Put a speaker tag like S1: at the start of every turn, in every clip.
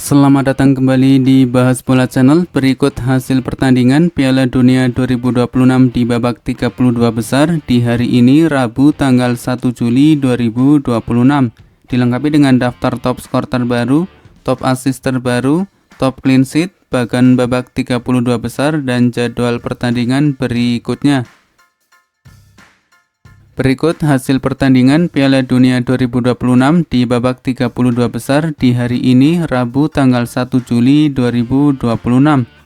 S1: Selamat datang kembali di Bahas Bola Channel. Berikut hasil pertandingan Piala Dunia 2026 di babak 32 besar di hari ini Rabu tanggal 1 Juli 2026. Dilengkapi dengan daftar top skor terbaru, top assist terbaru, top clean sheet, bahkan babak 32 besar dan jadwal pertandingan berikutnya. Berikut hasil pertandingan Piala Dunia 2026 di babak 32 besar di hari ini Rabu tanggal 1 Juli 2026.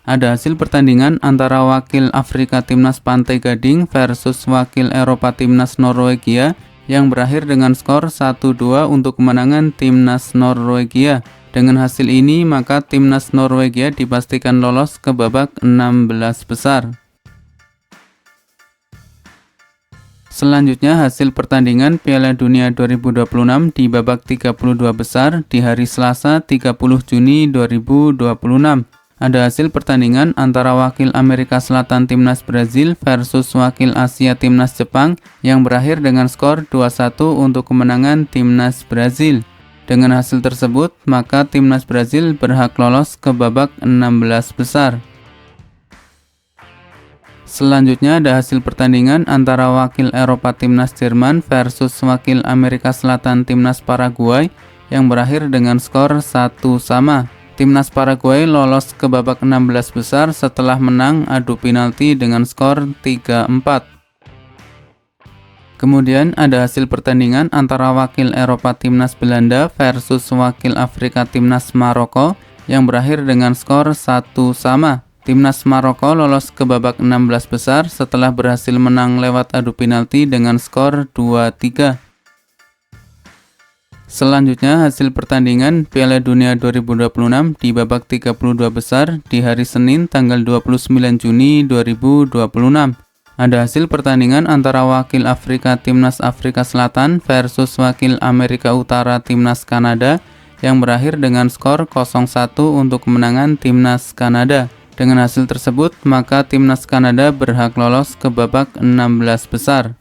S1: Ada hasil pertandingan antara wakil Afrika Timnas Pantai Gading versus wakil Eropa Timnas Norwegia yang berakhir dengan skor 1-2 untuk kemenangan Timnas Norwegia. Dengan hasil ini maka Timnas Norwegia dipastikan lolos ke babak 16 besar. Selanjutnya hasil pertandingan Piala Dunia 2026 di babak 32 besar di hari Selasa 30 Juni 2026. Ada hasil pertandingan antara wakil Amerika Selatan Timnas Brazil versus wakil Asia Timnas Jepang yang berakhir dengan skor 2-1 untuk kemenangan Timnas Brazil. Dengan hasil tersebut, maka Timnas Brazil berhak lolos ke babak 16 besar. Selanjutnya ada hasil pertandingan antara wakil Eropa Timnas Jerman versus wakil Amerika Selatan Timnas Paraguay yang berakhir dengan skor 1-1. Timnas Paraguay lolos ke babak 16 besar setelah menang adu penalti dengan skor 3-4. Kemudian ada hasil pertandingan antara wakil Eropa Timnas Belanda versus wakil Afrika Timnas Maroko yang berakhir dengan skor 1-1. Timnas Maroko lolos ke babak 16 besar setelah berhasil menang lewat adu penalti dengan skor 2-3. Selanjutnya hasil pertandingan Piala Dunia 2026 di babak 32 besar di hari Senin tanggal 29 Juni 2026. Ada hasil pertandingan antara wakil Afrika Timnas Afrika Selatan versus wakil Amerika Utara Timnas Kanada yang berakhir dengan skor 0-1 untuk kemenangan Timnas Kanada. Dengan hasil tersebut, maka Timnas Kanada berhak lolos ke babak 16 besar.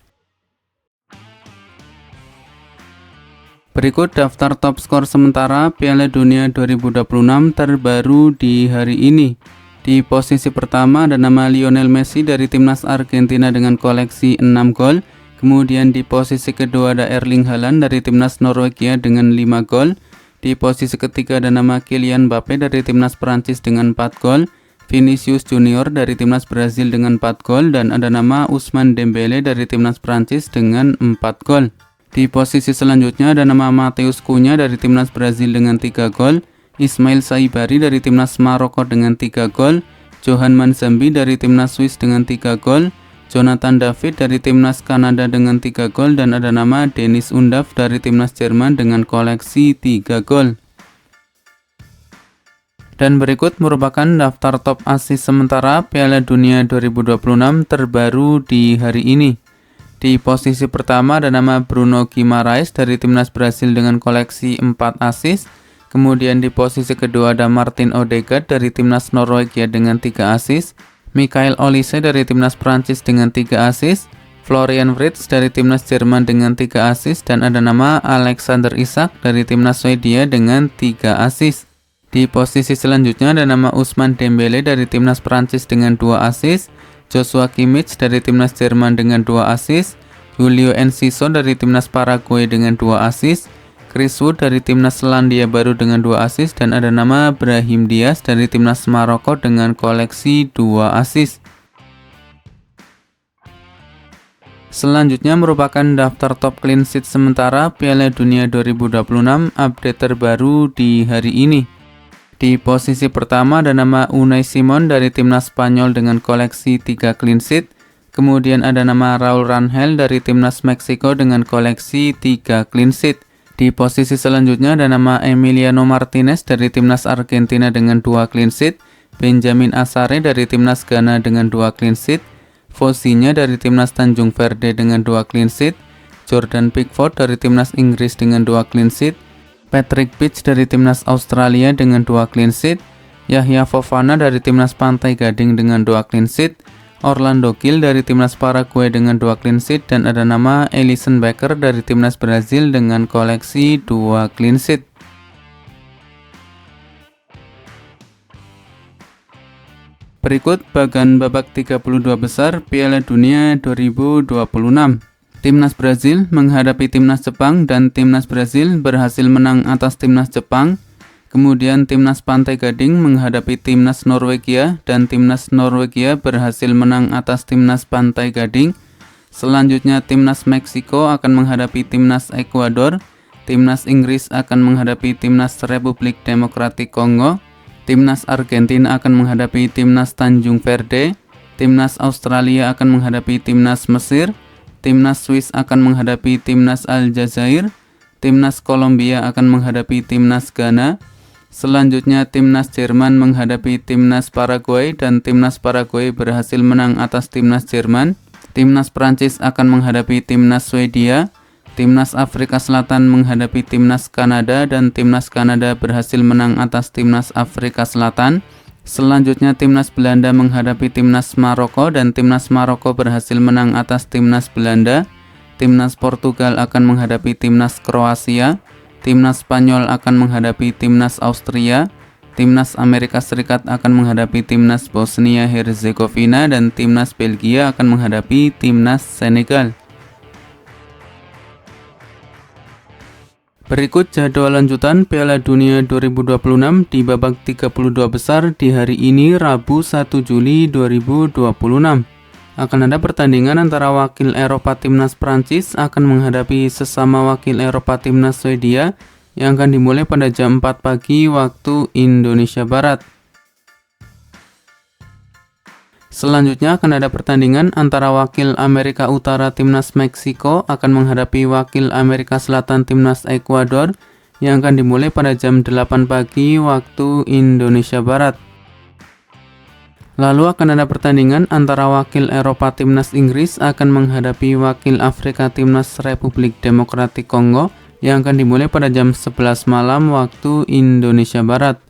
S1: Berikut daftar top skor sementara Piala Dunia 2026 terbaru di hari ini. Di posisi pertama ada nama Lionel Messi dari Timnas Argentina dengan koleksi 6 gol. Kemudian di posisi kedua ada Erling Haaland dari Timnas Norwegia dengan 5 gol. Di posisi ketiga ada nama Kylian Mbappe dari Timnas Prancis dengan 4 gol. Vinicius Junior dari Timnas Brazil dengan 4 gol dan ada nama Ousmane Dembele dari Timnas Prancis dengan 4 gol. Di posisi selanjutnya ada nama Matheus Cunha dari Timnas Brazil dengan 3 gol, Ismail Saibari dari Timnas Maroko dengan 3 gol, Johan Manzambi dari Timnas Swiss dengan 3 gol, Jonathan David dari Timnas Kanada dengan 3 gol dan ada nama Dennis Undav dari Timnas Jerman dengan koleksi 3 gol. Dan berikut merupakan daftar top assist sementara Piala Dunia 2026 terbaru di hari ini. Di posisi pertama ada nama Bruno Guimaraes dari Timnas Brasil dengan koleksi 4 assist. Kemudian di posisi kedua ada Martin Odegaard dari Timnas Norwegia dengan 3 assist. Michael Olise dari Timnas Prancis dengan 3 assist. Florian Wirtz dari Timnas Jerman dengan 3 assist. Dan ada nama Alexander Isak dari Timnas Swedia dengan 3 assist. Di posisi selanjutnya ada nama Ousmane Dembele dari Timnas Prancis dengan 2 assist, Joshua Kimmich dari Timnas Jerman dengan 2 assist, Julio Enciso dari Timnas Paraguay dengan 2 assist, Chris Wood dari Timnas Selandia Baru dengan 2 assist dan ada nama Brahim Diaz dari Timnas Maroko dengan koleksi 2 assist. Selanjutnya merupakan daftar top clean sheet sementara Piala Dunia 2026 update terbaru di hari ini. Di posisi pertama ada nama Unai Simon dari Timnas Spanyol dengan koleksi 3 clean sheet. Kemudian ada nama Raul Rangel dari Timnas Meksiko dengan koleksi 3 clean sheet. Di posisi selanjutnya ada nama Emiliano Martinez dari Timnas Argentina dengan 2 clean sheet. Benjamin Asare dari Timnas Ghana dengan 2 clean sheet. Fosinya dari Timnas Tanjung Verde dengan 2 clean sheet. Jordan Pickford dari Timnas Inggris dengan 2 clean sheet. Patrick Pitch dari Timnas Australia dengan 2 clean sheet, Yahya Fofana dari Timnas Pantai Gading dengan 2 clean sheet, Orlando Gil dari Timnas Paraguay dengan 2 clean sheet, dan ada nama Alisson Becker dari Timnas Brazil dengan koleksi 2 clean sheet. Berikut bagan babak 32 besar Piala Dunia 2026. Timnas Brazil menghadapi Timnas Jepang dan Timnas Brazil berhasil menang atas Timnas Jepang. Kemudian Timnas Pantai Gading menghadapi Timnas Norwegia dan Timnas Norwegia berhasil menang atas Timnas Pantai Gading. Selanjutnya Timnas Meksiko akan menghadapi Timnas Ekuador. Timnas Inggris akan menghadapi Timnas Republik Demokratik Kongo. Timnas Argentina akan menghadapi Timnas Tanjung Verde. Timnas Australia akan menghadapi Timnas Mesir. Timnas Swiss akan menghadapi Timnas Aljazair. Timnas Kolombia akan menghadapi Timnas Ghana. Selanjutnya Timnas Jerman menghadapi Timnas Paraguay dan Timnas Paraguay berhasil menang atas Timnas Jerman. Timnas Prancis akan menghadapi Timnas Swedia. Timnas Afrika Selatan menghadapi Timnas Kanada dan Timnas Kanada berhasil menang atas Timnas Afrika Selatan. Selanjutnya Timnas Belanda menghadapi Timnas Maroko dan Timnas Maroko berhasil menang atas Timnas Belanda. Timnas Portugal akan menghadapi Timnas Kroasia. Timnas Spanyol akan menghadapi Timnas Austria. Timnas Amerika Serikat akan menghadapi Timnas Bosnia Herzegovina dan Timnas Belgia akan menghadapi Timnas Senegal. Berikut jadwal lanjutan Piala Dunia 2026 di babak 32 besar di hari ini Rabu 1 Juli 2026. Akan ada pertandingan antara wakil Eropa Timnas Prancis akan menghadapi sesama wakil Eropa Timnas Swedia yang akan dimulai pada jam 4 pagi waktu Indonesia Barat. Selanjutnya akan ada pertandingan antara wakil Amerika Utara Timnas Meksiko akan menghadapi wakil Amerika Selatan Timnas Ekuador yang akan dimulai pada jam 8 pagi waktu Indonesia Barat. Lalu akan ada pertandingan antara wakil Eropa Timnas Inggris akan menghadapi wakil Afrika Timnas Republik Demokratik Kongo yang akan dimulai pada jam 11 malam waktu Indonesia Barat.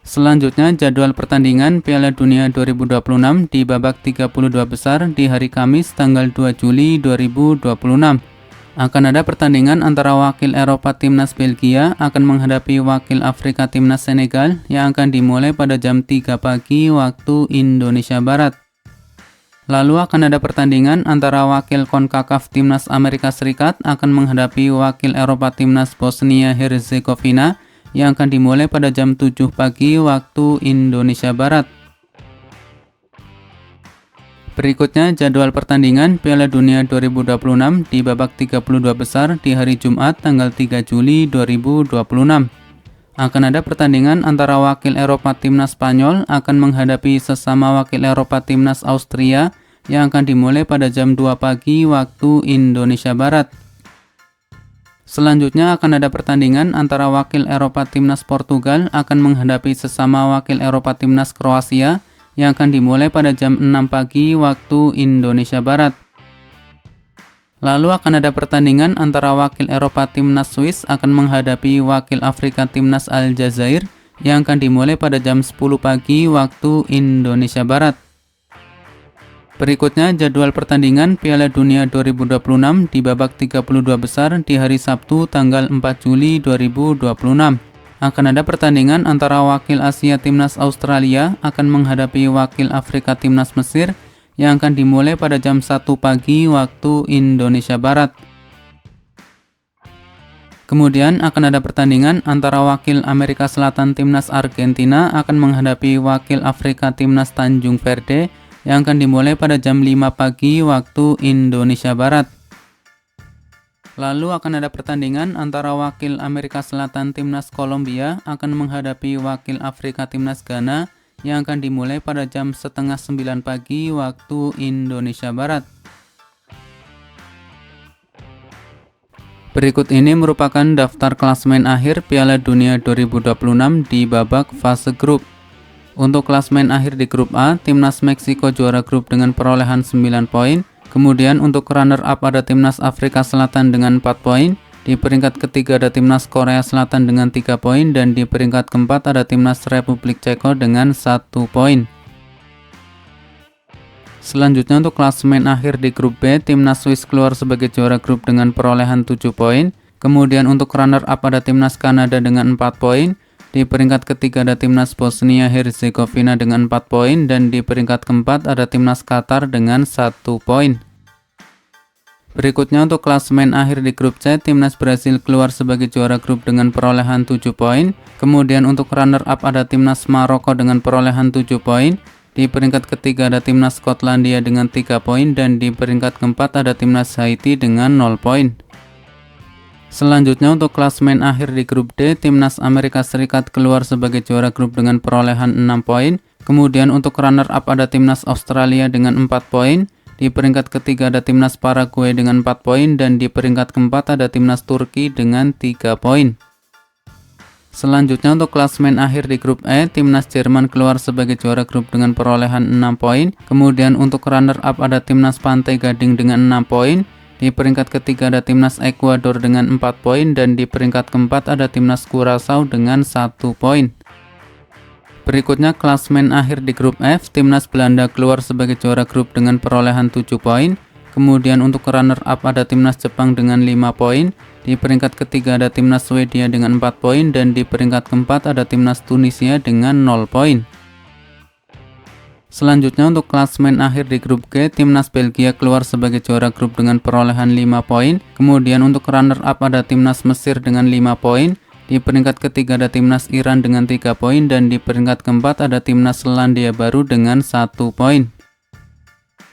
S1: Selanjutnya jadwal pertandingan Piala Dunia 2026 di babak 32 besar di hari Kamis tanggal 2 Juli 2026. Akan ada pertandingan antara wakil Eropa Timnas Belgia akan menghadapi wakil Afrika Timnas Senegal yang akan dimulai pada jam 3 pagi waktu Indonesia Barat. Lalu akan ada pertandingan antara wakil CONCACAF Timnas Amerika Serikat akan menghadapi wakil Eropa Timnas Bosnia Herzegovina yang akan dimulai pada jam 7 pagi waktu Indonesia Barat. Berikutnya jadwal pertandingan Piala Dunia 2026 di babak 32 besar di hari Jumat tanggal 3 Juli 2026. Akan ada pertandingan antara wakil Eropa Timnas Spanyol akan menghadapi sesama wakil Eropa Timnas Austria yang akan dimulai pada jam 2 pagi waktu Indonesia Barat. Selanjutnya akan ada pertandingan antara wakil Eropa Timnas Portugal akan menghadapi sesama wakil Eropa Timnas Kroasia yang akan dimulai pada jam 6 pagi waktu Indonesia Barat. Lalu akan ada pertandingan antara wakil Eropa Timnas Swiss akan menghadapi wakil Afrika Timnas Aljazair yang akan dimulai pada jam 10 pagi waktu Indonesia Barat. Berikutnya jadwal pertandingan Piala Dunia 2026 di babak 32 besar di hari Sabtu tanggal 4 Juli 2026. Akan ada pertandingan antara wakil Asia Timnas Australia akan menghadapi wakil Afrika Timnas Mesir yang akan dimulai pada jam 1 pagi waktu Indonesia Barat. Kemudian akan ada pertandingan antara wakil Amerika Selatan Timnas Argentina akan menghadapi wakil Afrika Timnas Tanjung Verde yang akan dimulai pada jam 5 pagi waktu Indonesia Barat. Lalu akan ada pertandingan antara wakil Amerika Selatan Timnas Kolombia akan menghadapi wakil Afrika Timnas Ghana yang akan dimulai pada jam 8:30 pagi waktu Indonesia Barat. Berikut ini merupakan daftar klasemen akhir Piala Dunia 2026 di babak fase grup. Untuk klasmen akhir di grup A, Timnas Meksiko juara grup dengan perolehan 9 poin. Kemudian untuk runner up ada Timnas Afrika Selatan dengan 4 poin. Di peringkat ketiga ada Timnas Korea Selatan dengan 3 poin. Dan di peringkat keempat ada Timnas Republik Ceko dengan 1 poin. Selanjutnya untuk klasmen akhir di grup B, Timnas Swiss keluar sebagai juara grup dengan perolehan 7 poin. Kemudian untuk runner up ada Timnas Kanada dengan 4 poin. Di peringkat ketiga ada timnas Bosnia Herzegovina dengan 4 poin dan di peringkat keempat ada timnas Qatar dengan 1 poin. Berikutnya untuk klasemen akhir di grup C, timnas Brasil keluar sebagai juara grup dengan perolehan 7 poin. Kemudian untuk runner up ada timnas Maroko dengan perolehan 7 poin. Di peringkat ketiga ada timnas Skotlandia dengan 3 poin dan di peringkat keempat ada timnas Haiti dengan 0 poin. Selanjutnya untuk klasemen akhir di grup D, timnas Amerika Serikat keluar sebagai juara grup dengan perolehan 6 poin. Kemudian untuk runner up ada timnas Australia dengan 4 poin. Di peringkat ketiga ada timnas Paraguay dengan 4 poin dan di peringkat keempat ada timnas Turki dengan 3 poin. Selanjutnya untuk klasemen akhir di grup E, timnas Jerman keluar sebagai juara grup dengan perolehan 6 poin. Kemudian untuk runner up ada timnas Pantai Gading dengan 6 poin. Di peringkat ketiga ada timnas Ekuador dengan 4 poin dan di peringkat keempat ada timnas Curaçao dengan 1 poin. Berikutnya klasemen akhir di grup F, timnas Belanda keluar sebagai juara grup dengan perolehan 7 poin. Kemudian untuk runner up ada timnas Jepang dengan 5 poin. Di peringkat ketiga ada timnas Swedia dengan 4 poin dan di peringkat keempat ada timnas Tunisia dengan 0 poin. Selanjutnya untuk klasemen akhir di grup G, timnas Belgia keluar sebagai juara grup dengan perolehan 5 poin. Kemudian untuk runner up ada timnas Mesir dengan 5 poin. Di peringkat ketiga ada timnas Iran dengan 3 poin dan di peringkat keempat ada timnas Selandia Baru dengan 1 poin.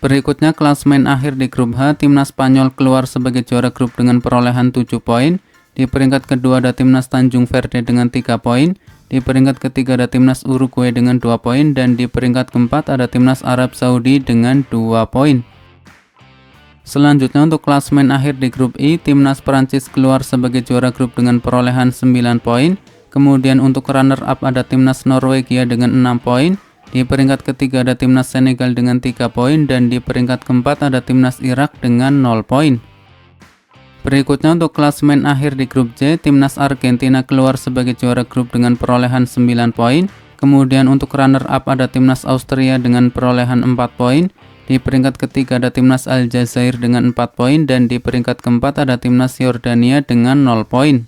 S1: Berikutnya klasemen akhir di grup H, timnas Spanyol keluar sebagai juara grup dengan perolehan 7 poin. Di peringkat kedua ada timnas Tanjung Verde dengan 3 poin. Di peringkat ketiga ada timnas Uruguay dengan 2 poin dan di peringkat keempat ada timnas Arab Saudi dengan 2 poin. Selanjutnya untuk klasemen akhir di grup I, timnas Prancis keluar sebagai juara grup dengan perolehan 9 poin. Kemudian untuk runner up ada timnas Norwegia dengan 6 poin. Di peringkat ketiga ada timnas Senegal dengan 3 poin dan di peringkat keempat ada timnas Irak dengan 0 poin. Berikutnya untuk klasemen akhir di grup J, timnas Argentina keluar sebagai juara grup dengan perolehan 9 poin. Kemudian untuk runner up ada timnas Austria dengan perolehan 4 poin. Di peringkat ketiga ada timnas Aljazair dengan 4 poin dan di peringkat keempat ada timnas Yordania dengan 0 poin.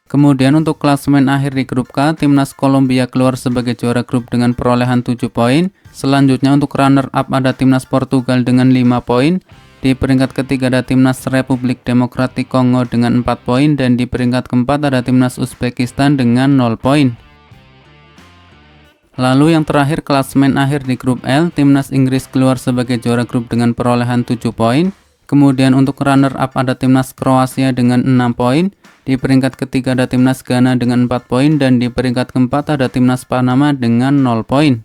S1: Kemudian untuk klasemen akhir di grup K, timnas Kolombia keluar sebagai juara grup dengan perolehan 7 poin. Selanjutnya untuk runner up ada timnas Portugal dengan 5 poin. Di peringkat ketiga ada timnas Republik Demokratik Kongo dengan 4 poin dan di peringkat keempat ada timnas Uzbekistan dengan 0 poin. Lalu yang terakhir klasemen akhir di grup L, timnas Inggris keluar sebagai juara grup dengan perolehan 7 poin. Kemudian untuk runner up ada timnas Kroasia dengan 6 poin. Di peringkat ketiga ada timnas Ghana dengan 4 poin dan di peringkat keempat ada timnas Panama dengan 0 poin.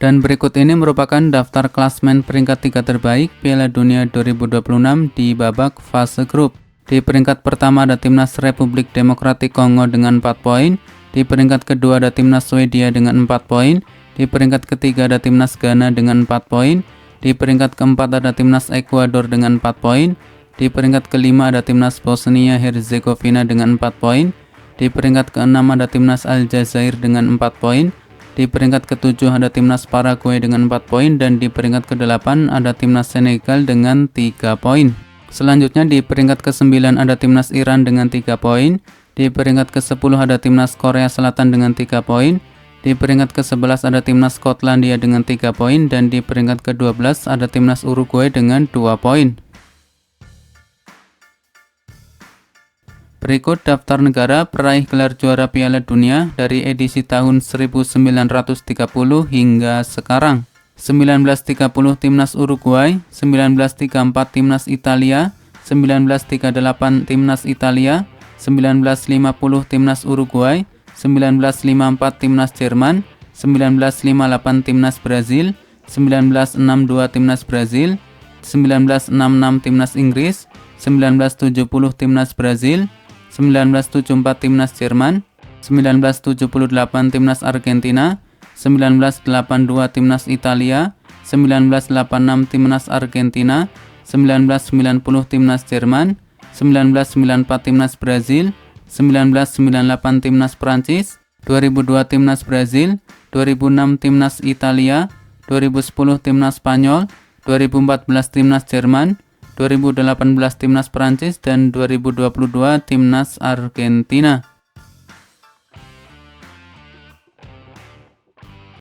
S1: Dan berikut ini merupakan daftar klasemen peringkat 3 terbaik Piala Dunia 2026 di babak fase grup. Di peringkat pertama ada timnas Republik Demokratik Kongo dengan 4 poin. Di peringkat kedua ada timnas Swedia dengan 4 poin. Di peringkat ketiga ada timnas Ghana dengan 4 poin. Di peringkat keempat ada timnas Ekuador dengan 4 poin. Di peringkat kelima ada timnas Bosnia Herzegovina dengan 4 poin. Di peringkat keenam ada timnas Aljazair dengan 4 poin. Di peringkat ketujuh ada timnas Paraguay dengan 4 poin dan di peringkat ke-8 ada timnas Senegal dengan 3 poin. Selanjutnya di peringkat ke-9 ada timnas Iran dengan 3 poin. Di peringkat ke-10 ada timnas Korea Selatan dengan 3 poin. Di peringkat ke-11 ada timnas Skotlandia dengan 3 poin dan di peringkat ke-12 ada timnas Uruguay dengan 2 poin. Berikut daftar negara peraih gelar juara Piala Dunia dari edisi tahun 1930 hingga sekarang. 1930 timnas Uruguay, 1934 timnas Italia, 1938 timnas Italia, 1950 timnas Uruguay, 1954 timnas Jerman, 1958 timnas Brazil, 1962 timnas Brazil, 1966 timnas Inggris, 1970 timnas Brazil, 1974 timnas Jerman, 1978 timnas Argentina, 1982 timnas Italia, 1986 timnas Argentina, 1990 timnas Jerman, 1994 timnas Brazil, 1998 timnas Prancis, 2002 timnas Brazil, 2006 timnas Italia, 2010 timnas Spanyol, 2014 timnas Jerman, 2018 Timnas Prancis dan 2022 Timnas Argentina.